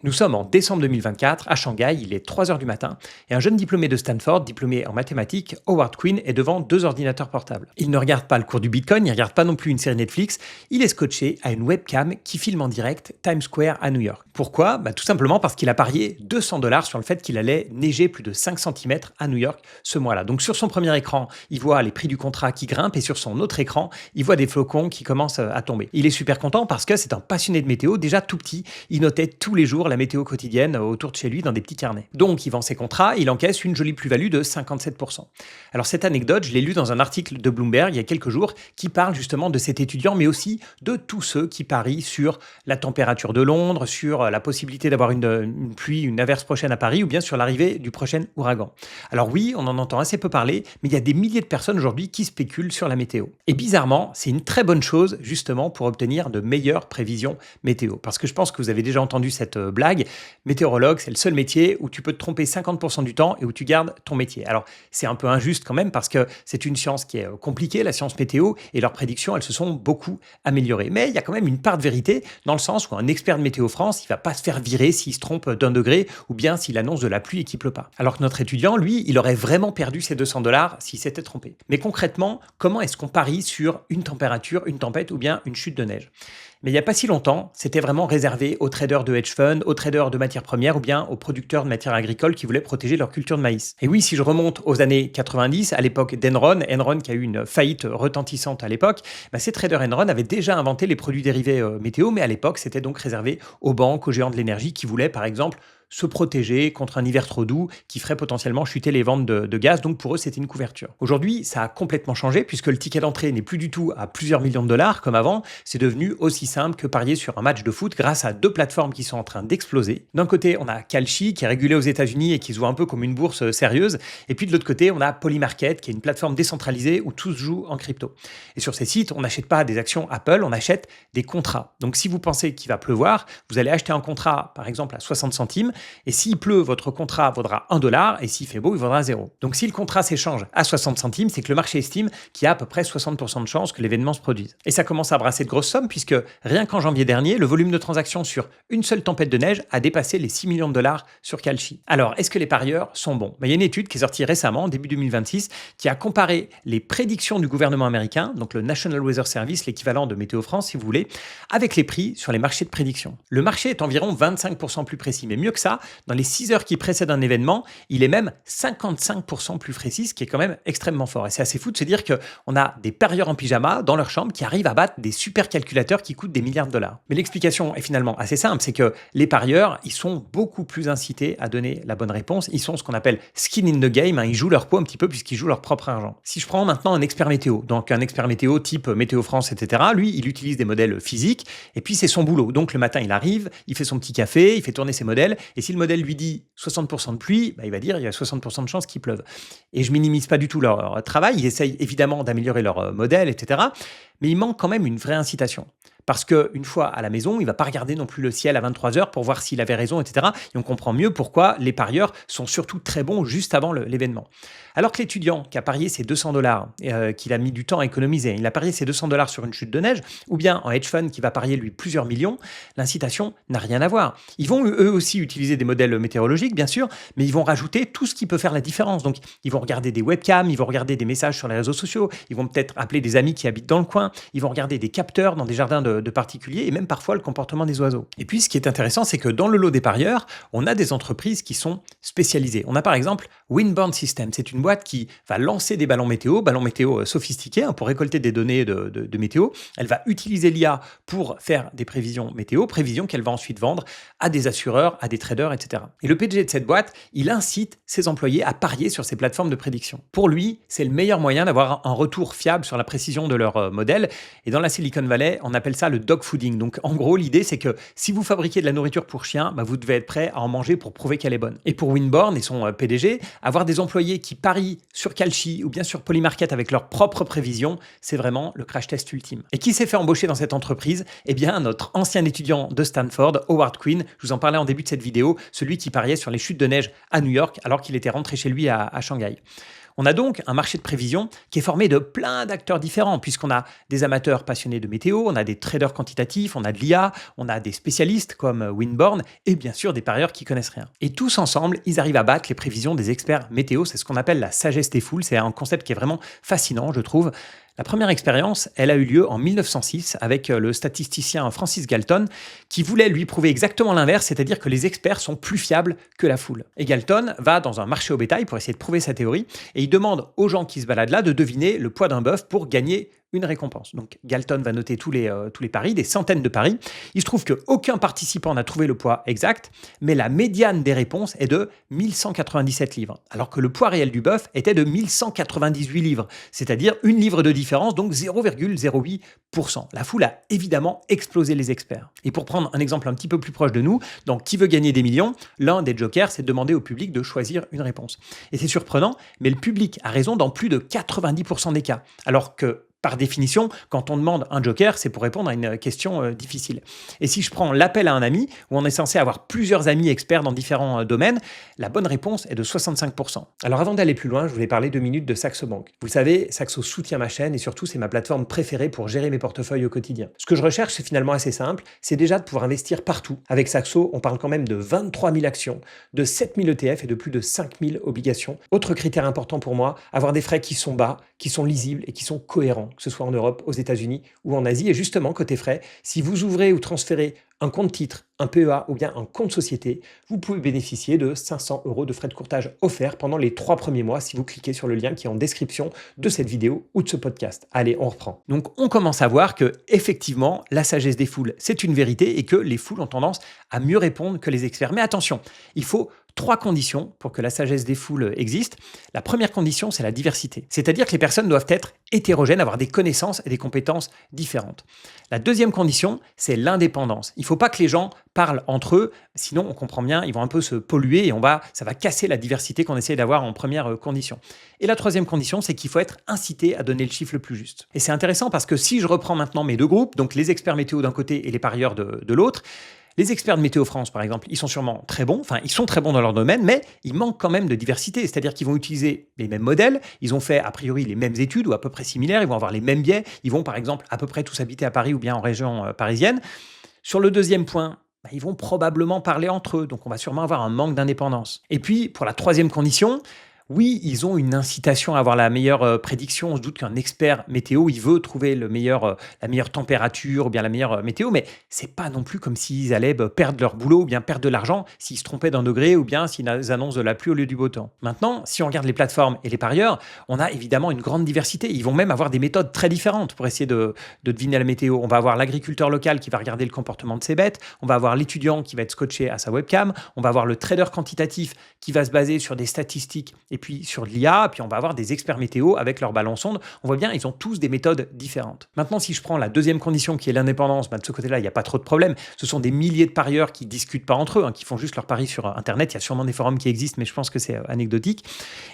Nous sommes en décembre 2024 à Shanghai, il est 3 heures du matin et un jeune diplômé de Stanford, diplômé en mathématiques, Howard Quinn, est devant deux ordinateurs portables. Il ne regarde pas le cours du Bitcoin, il ne regarde pas non plus une série Netflix, il est scotché à une webcam qui filme en direct Times Square à New York. Pourquoi? Tout simplement parce qu'il a parié 200 $ sur le fait qu'il allait neiger plus de 5 cm à New York ce mois-là. Donc sur son premier écran, il voit les prix du contrat qui grimpent et sur son autre écran, il voit des flocons qui commencent à tomber. Il est super content parce que c'est un passionné de météo, déjà tout petit, il notait tous les jours la météo quotidienne autour de chez lui dans des petits carnets. Donc il vend ses contrats, il encaisse une jolie plus-value de 57%. Alors cette anecdote, je l'ai lue dans un article de Bloomberg il y a quelques jours qui parle justement de cet étudiant, mais aussi de tous ceux qui parient sur la température de Londres, sur la possibilité d'avoir une pluie, une averse prochaine à Paris, ou bien sur l'arrivée du prochain ouragan. Alors oui, on en entend assez peu parler, mais il y a des milliers de personnes aujourd'hui qui spéculent sur la météo. Et bizarrement, c'est une très bonne chose justement pour obtenir de meilleures prévisions météo. Parce que je pense que vous avez déjà entendu cette blague. Météorologue, c'est le seul métier où tu peux te tromper 50% du temps et où tu gardes ton métier. Alors, c'est un peu injuste quand même parce que c'est une science qui est compliquée, la science météo, et leurs prédictions, elles se sont beaucoup améliorées. Mais il y a quand même une part de vérité dans le sens où un expert de Météo France, il va pas se faire virer s'il se trompe d'un degré ou bien s'il annonce de la pluie et qu'il pleut pas. Alors que notre étudiant, lui, il aurait vraiment perdu ses 200 $ s'il s'était trompé. Mais concrètement, comment est-ce qu'on parie sur une température, une tempête ou bien une chute de neige? Mais il n'y a pas si longtemps, c'était vraiment réservé aux traders de hedge funds, aux traders de matières premières ou bien aux producteurs de matières agricoles qui voulaient protéger leur culture de maïs. Et oui, si je remonte aux années 90, à l'époque d'Enron qui a eu une faillite retentissante à l'époque, ces traders Enron avaient déjà inventé les produits dérivés météo, mais à l'époque, c'était donc réservé aux banques, aux géants de l'énergie qui voulaient, par exemple, se protéger contre un hiver trop doux qui ferait potentiellement chuter les ventes de gaz. Donc pour eux, c'était une couverture. Aujourd'hui, ça a complètement changé puisque le ticket d'entrée n'est plus du tout à plusieurs millions de dollars comme avant. C'est devenu aussi simple que parier sur un match de foot grâce à deux plateformes qui sont en train d'exploser. D'un côté, on a Kalshi qui est régulé aux États-Unis et qui se voit un peu comme une bourse sérieuse. Et puis de l'autre côté, on a Polymarket qui est une plateforme décentralisée où tout se joue en crypto. Et sur ces sites, on n'achète pas des actions Apple, on achète des contrats. Donc si vous pensez qu'il va pleuvoir, vous allez acheter un contrat par exemple à 60 centimes. Et s'il pleut, votre contrat vaudra 1 $, et s'il fait beau, il vaudra 0. Donc si le contrat s'échange à 60 centimes, c'est que le marché estime qu'il y a à peu près 60% de chances que l'événement se produise. Et ça commence à brasser de grosses sommes, puisque rien qu'en janvier dernier, le volume de transactions sur une seule tempête de neige a dépassé les 6 millions de dollars sur Kalshi. Alors, est-ce que les parieurs sont bons? Il y a une étude qui est sortie récemment, début 2026, qui a comparé les prédictions du gouvernement américain, donc le National Weather Service, l'équivalent de Météo France si vous voulez, avec les prix sur les marchés de prédiction. Le marché est environ 25% plus précis, mais mieux que ça, dans les 6 heures qui précèdent un événement, il est même 55% plus précis, ce qui est quand même extrêmement fort. Et c'est assez fou de se dire qu'on a des parieurs en pyjama dans leur chambre qui arrivent à battre des super calculateurs qui coûtent des milliards de dollars. Mais l'explication est finalement assez simple, c'est que les parieurs, ils sont beaucoup plus incités à donner la bonne réponse. Ils sont ce qu'on appelle skin in the game, ils jouent leur peau un petit peu puisqu'ils jouent leur propre argent. Si je prends maintenant un expert météo, donc un expert météo type Météo France, etc., lui, il utilise des modèles physiques et puis c'est son boulot. Donc le matin, il arrive, il fait son petit café, il fait tourner ses modèles et si le modèle lui dit 60% de pluie, il va dire il y a 60% de chances qu'il pleuve. Et je minimise pas du tout leur travail, ils essayent évidemment d'améliorer leur modèle, etc. Mais il manque quand même une vraie incitation. Parce qu'une fois à la maison, il ne va pas regarder non plus le ciel à 23 heures pour voir s'il avait raison, etc. Et on comprend mieux pourquoi les parieurs sont surtout très bons juste avant l'événement. Alors que l'étudiant qui a parié ses 200 $, qu'il a mis du temps à économiser, il a parié ses 200 $ sur une chute de neige, ou bien en hedge fund qui va parier lui plusieurs millions, l'incitation n'a rien à voir. Ils vont eux aussi utiliser des modèles météorologiques, bien sûr, mais ils vont rajouter tout ce qui peut faire la différence. Donc, ils vont regarder des webcams, ils vont regarder des messages sur les réseaux sociaux, ils vont peut-être appeler des amis qui habitent dans le coin, ils vont regarder des capteurs dans des jardins de particuliers et même parfois le comportement des oiseaux. Et puis, ce qui est intéressant, c'est que dans le lot des parieurs, on a des entreprises qui sont spécialisées. On a par exemple Windbound Systems. C'est une boîte qui va lancer des ballons météo sophistiqués pour récolter des données de météo. Elle va utiliser l'IA pour faire des prévisions météo, prévisions qu'elle va ensuite vendre à des assureurs, à des traders, etc. Et le PDG de cette boîte, il incite ses employés à parier sur ces plateformes de prédiction. Pour lui, c'est le meilleur moyen d'avoir un retour fiable sur la précision de leur modèle. Et dans la Silicon Valley, on appelle ça le dog fooding. Donc en gros, l'idée, c'est que si vous fabriquez de la nourriture pour chiens, vous devez être prêt à en manger pour prouver qu'elle est bonne. Et pour Winborn et son PDG, avoir des employés qui parient sur Kalshi ou bien sur Polymarket avec leurs propres prévisions, c'est vraiment le crash test ultime. Et qui s'est fait embaucher dans cette entreprise? Eh bien, notre ancien étudiant de Stanford, Howard Quinn, je vous en parlais en début de cette vidéo, celui qui pariait sur les chutes de neige à New York alors qu'il était rentré chez lui à Shanghai. On a donc un marché de prévision qui est formé de plein d'acteurs différents, puisqu'on a des amateurs passionnés de météo, on a des traders quantitatifs, on a de l'IA, on a des spécialistes comme Winborn, et bien sûr des parieurs qui connaissent rien. Et tous ensemble, ils arrivent à battre les prévisions des experts météo, c'est ce qu'on appelle la sagesse des foules, c'est un concept qui est vraiment fascinant, je trouve. La première expérience, elle a eu lieu en 1906 avec le statisticien Francis Galton qui voulait lui prouver exactement l'inverse, c'est-à-dire que les experts sont plus fiables que la foule. Et Galton va dans un marché au bétail pour essayer de prouver sa théorie et il demande aux gens qui se baladent là de deviner le poids d'un bœuf pour gagner une récompense. Donc Galton va noter tous les paris, des centaines de paris. Il se trouve qu'aucun participant n'a trouvé le poids exact, mais la médiane des réponses est de 1197 livres, alors que le poids réel du bœuf était de 1198 livres, c'est-à-dire une livre de différence, donc 0,08%. La foule a évidemment explosé les experts. Et pour prendre un exemple un petit peu plus proche de nous, donc Qui veut gagner des millions, l'un des jokers, c'est de demander au public de choisir une réponse. Et c'est surprenant, mais le public a raison dans plus de 90% des cas, alors que par définition, quand on demande un joker, c'est pour répondre à une question difficile. Et si je prends l'appel à un ami, où on est censé avoir plusieurs amis experts dans différents domaines, la bonne réponse est de 65%. Alors avant d'aller plus loin, je voulais parler 2 minutes de Saxo Bank. Vous le savez, Saxo soutient ma chaîne et surtout c'est ma plateforme préférée pour gérer mes portefeuilles au quotidien. Ce que je recherche, c'est finalement assez simple, c'est déjà de pouvoir investir partout. Avec Saxo, on parle quand même de 23 000 actions, de 7 000 ETF et de plus de 5 000 obligations. Autre critère important pour moi, avoir des frais qui sont bas, qui sont lisibles et qui sont cohérents, que ce soit en Europe, aux États-Unis ou en Asie. Et justement, côté frais, si vous ouvrez ou transférez un compte titre, un PEA ou bien un compte société, vous pouvez bénéficier de 500 € de frais de courtage offerts pendant les 3 premiers mois si vous cliquez sur le lien qui est en description de cette vidéo ou de ce podcast. Allez, on reprend. Donc, on commence à voir que effectivement, la sagesse des foules, c'est une vérité et que les foules ont tendance à mieux répondre que les experts. Mais attention, il faut 3 conditions pour que la sagesse des foules existe. La première condition, c'est la diversité. C'est-à-dire que les personnes doivent être hétérogènes, avoir des connaissances et des compétences différentes. La deuxième condition, c'est l'indépendance. Il ne faut pas que les gens parlent entre eux, sinon on comprend bien, ils vont un peu se polluer et ça va casser la diversité qu'on essaie d'avoir en première condition. Et la troisième condition, c'est qu'il faut être incité à donner le chiffre le plus juste. Et c'est intéressant parce que si je reprends maintenant mes deux groupes, donc les experts météo d'un côté et les parieurs de l'autre, les experts de Météo France, par exemple, ils sont sûrement très bons, enfin, ils sont très bons dans leur domaine, mais il manque quand même de diversité. C'est-à-dire qu'ils vont utiliser les mêmes modèles, ils ont fait a priori les mêmes études ou à peu près similaires, ils vont avoir les mêmes biais, ils vont par exemple à peu près tous habiter à Paris ou bien en région parisienne. Sur le deuxième point, ils vont probablement parler entre eux, donc on va sûrement avoir un manque d'indépendance. Et puis, pour la troisième condition, oui, ils ont une incitation à avoir la meilleure prédiction. On se doute qu'un expert météo, il veut trouver la meilleure température ou bien la meilleure météo, mais c'est pas non plus comme s'ils allaient perdre leur boulot ou bien perdre de l'argent s'ils se trompaient d'un degré ou bien s'ils annoncent de la pluie au lieu du beau temps. Maintenant, si on regarde les plateformes et les parieurs, on a évidemment une grande diversité. Ils vont même avoir des méthodes très différentes pour essayer de deviner la météo. On va avoir l'agriculteur local qui va regarder le comportement de ses bêtes, on va avoir l'étudiant qui va être scotché à sa webcam, on va avoir le trader quantitatif qui va se baser sur des statistiques et puis sur de l'IA, puis on va avoir des experts météo avec leur ballon sonde. On voit bien, ils ont tous des méthodes différentes. Maintenant, si je prends la deuxième condition qui est l'indépendance, de ce côté-là, il n'y a pas trop de problème. Ce sont des milliers de parieurs qui ne discutent pas entre eux, qui font juste leurs paris sur Internet. Il y a sûrement des forums qui existent, mais je pense que c'est anecdotique.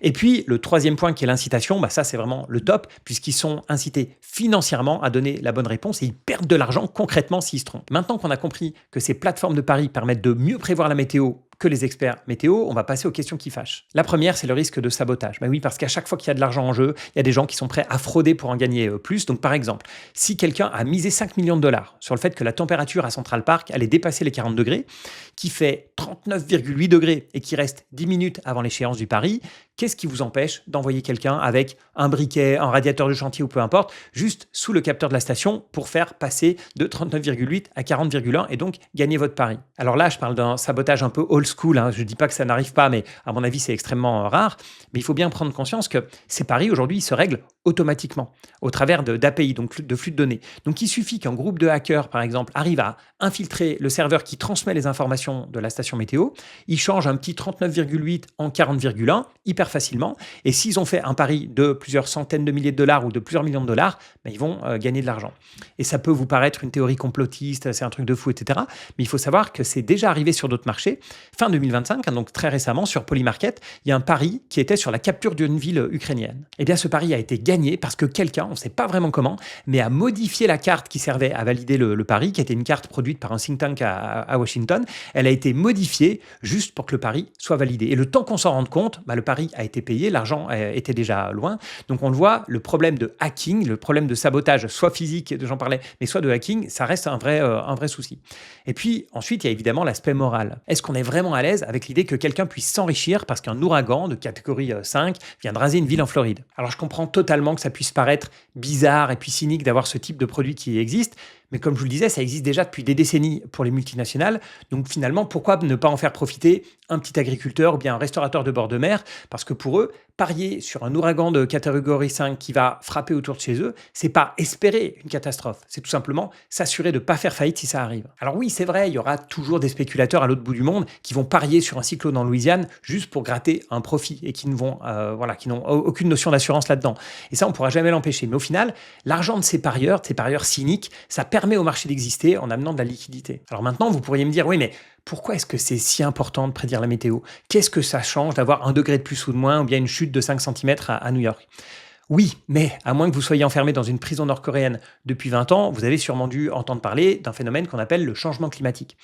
Et puis, le troisième point qui est l'incitation, ça c'est vraiment le top, puisqu'ils sont incités financièrement à donner la bonne réponse et ils perdent de l'argent concrètement s'ils se trompent. Maintenant qu'on a compris que ces plateformes de paris permettent de mieux prévoir la météo que les experts météo, on va passer aux questions qui fâchent. La première, c'est le risque de sabotage. Oui, parce qu'à chaque fois qu'il y a de l'argent en jeu, il y a des gens qui sont prêts à frauder pour en gagner plus. Donc, par exemple, si quelqu'un a misé 5 millions de dollars sur le fait que la température à Central Park allait dépasser les 40 degrés, qui fait 39,8 degrés et qui reste 10 minutes avant l'échéance du pari, qu'est-ce qui vous empêche d'envoyer quelqu'un avec un briquet, un radiateur de chantier ou peu importe, juste sous le capteur de la station pour faire passer de 39,8 à 40,1 et donc gagner votre pari? Alors là, je parle d'un sabotage un peu old school. Je ne dis pas que ça n'arrive pas, mais à mon avis, c'est extrêmement rare. Mais il faut bien prendre conscience que ces paris, aujourd'hui, ils se règlent automatiquement au travers d'API, donc de flux de données. Donc, il suffit qu'un groupe de hackers, par exemple, arrive à infiltrer le serveur qui transmet les informations de la station météo. Ils changent un petit 39,8 en 40,1 hyper facilement. Et s'ils ont fait un pari de plusieurs centaines de milliers de dollars ou de plusieurs millions de dollars, ils vont gagner de l'argent. Et ça peut vous paraître une théorie complotiste, c'est un truc de fou, etc. Mais il faut savoir que c'est déjà arrivé sur d'autres marchés. fin 2025, hein, donc très récemment, sur Polymarket, il y a un pari qui était sur la capture d'une ville ukrainienne. Eh bien, ce pari a été gagné parce que quelqu'un, on ne sait pas vraiment comment, mais a modifié la carte qui servait à valider le pari, qui était une carte produite par un think tank à Washington. Elle a été modifiée juste pour que le pari soit validé. Et le temps qu'on s'en rende compte, le pari a été payé, l'argent était déjà loin. Donc on le voit, le problème de hacking, le problème de sabotage, soit physique, j'en parlais, mais soit de hacking, ça reste un vrai souci. Et puis ensuite, il y a évidemment l'aspect moral. Est-ce qu'on est vraiment à l'aise avec l'idée que quelqu'un puisse s'enrichir parce qu'un ouragan de catégorie 5 vient de raser une ville en Floride? Alors je comprends totalement que ça puisse paraître bizarre et puis cynique d'avoir ce type de produit qui existe, mais comme je vous le disais, ça existe déjà depuis des décennies pour les multinationales. Donc finalement, pourquoi ne pas en faire profiter un petit agriculteur ou bien un restaurateur de bord de mer? Parce que pour eux, parier sur un ouragan de catégorie 5 qui va frapper autour de chez eux, c'est pas espérer une catastrophe, c'est tout simplement s'assurer de ne pas faire faillite si ça arrive. Alors oui, c'est vrai, il y aura toujours des spéculateurs à l'autre bout du monde qui vont parier sur un cyclone en Louisiane juste pour gratter un profit et qui n'ont aucune notion d'assurance là-dedans. Et ça, on ne pourra jamais l'empêcher. Mais au final, l'argent de ces parieurs cyniques, ça permet au marché d'exister en amenant de la liquidité. Alors maintenant, vous pourriez me dire, oui, mais pourquoi est-ce que c'est si important de prédire la météo? Qu'est-ce que ça change d'avoir 1 degré de plus ou de moins ou bien une chute de 5 centimètres à New York? Oui, mais à moins que vous soyez enfermé dans une prison nord-coréenne depuis 20 ans, vous avez sûrement dû entendre parler d'un phénomène qu'on appelle le changement climatique.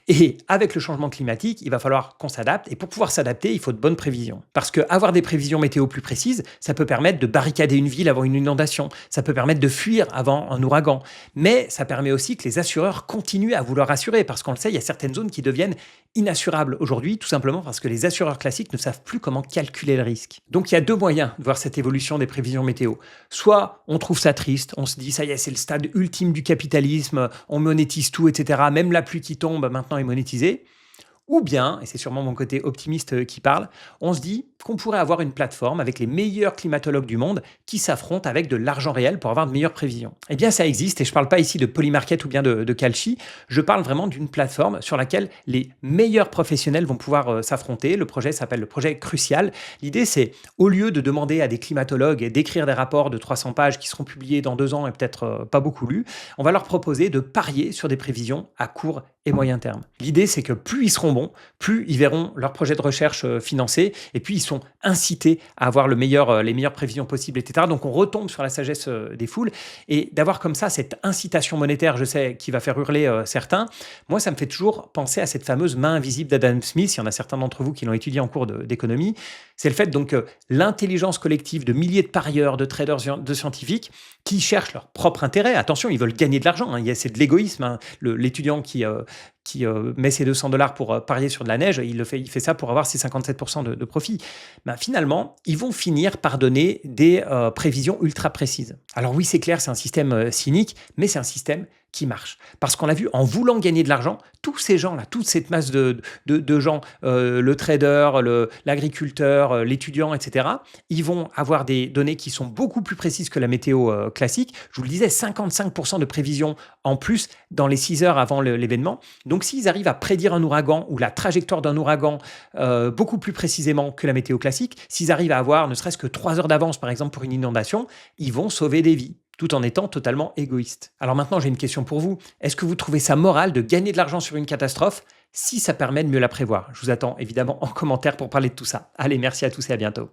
Et avec le changement climatique, il va falloir qu'on s'adapte. Et pour pouvoir s'adapter, il faut de bonnes prévisions. Parce qu'avoir des prévisions météo plus précises, ça peut permettre de barricader une ville avant une inondation. Ça peut permettre de fuir avant un ouragan. Mais ça permet aussi que les assureurs continuent à vouloir assurer. Parce qu'on le sait, il y a certaines zones qui deviennent inassurables aujourd'hui, tout simplement parce que les assureurs classiques ne savent plus comment calculer le risque. Donc il y a deux moyens de voir cette évolution des prévisions météo. Soit on trouve ça triste, on se dit ça y est, c'est le stade ultime du capitalisme, on monétise tout, etc. Même la pluie qui tombe maintenant est monétisée. Ou bien, et c'est sûrement mon côté optimiste qui parle, on se dit qu'on pourrait avoir une plateforme avec les meilleurs climatologues du monde qui s'affrontent avec de l'argent réel pour avoir de meilleures prévisions. Eh bien, ça existe, et je ne parle pas ici de Polymarket ou bien de Kalshi, je parle vraiment d'une plateforme sur laquelle les meilleurs professionnels vont pouvoir s'affronter. Le projet s'appelle le projet Crucial. L'idée, c'est, au lieu de demander à des climatologues d'écrire des rapports de 300 pages qui seront publiés dans 2 ans et peut-être pas beaucoup lus, on va leur proposer de parier sur des prévisions à court et moyen terme. L'idée, c'est que plus ils seront bons, plus ils verront leur projet de recherche financé, et puis ils sont incités à avoir les meilleures prévisions possibles, etc. Donc on retombe sur la sagesse des foules, et d'avoir comme ça cette incitation monétaire, je sais, qui va faire hurler certains, moi ça me fait toujours penser à cette fameuse main invisible d'Adam Smith. Il y en a certains d'entre vous qui l'ont étudié en cours d'économie. C'est le fait donc que l'intelligence collective de milliers de parieurs, de traders, de scientifiques qui cherchent leur propre intérêt. Attention, ils veulent gagner de l'argent, hein. C'est de l'égoïsme, hein. L'étudiant qui met ses $200 pour parier sur de la neige, il fait ça pour avoir ses 57% de profit. Finalement, ils vont finir par donner des prévisions ultra précises. Alors oui, c'est clair, c'est un système cynique, mais c'est un système qui marche. Parce qu'on l'a vu, en voulant gagner de l'argent, tous ces gens-là, toute cette masse de gens, le trader, l'agriculteur, l'étudiant, etc., ils vont avoir des données qui sont beaucoup plus précises que la météo classique. Je vous le disais, 55% de prévision en plus dans les 6 heures avant l'événement. Donc s'ils arrivent à prédire un ouragan ou la trajectoire d'un ouragan beaucoup plus précisément que la météo classique, s'ils arrivent à avoir ne serait-ce que 3 heures d'avance, par exemple, pour une inondation, ils vont sauver des vies, tout en étant totalement égoïste. Alors maintenant, j'ai une question pour vous. Est-ce que vous trouvez ça moral de gagner de l'argent sur une catastrophe si ça permet de mieux la prévoir? Je vous attends évidemment en commentaire pour parler de tout ça. Allez, merci à tous et à bientôt.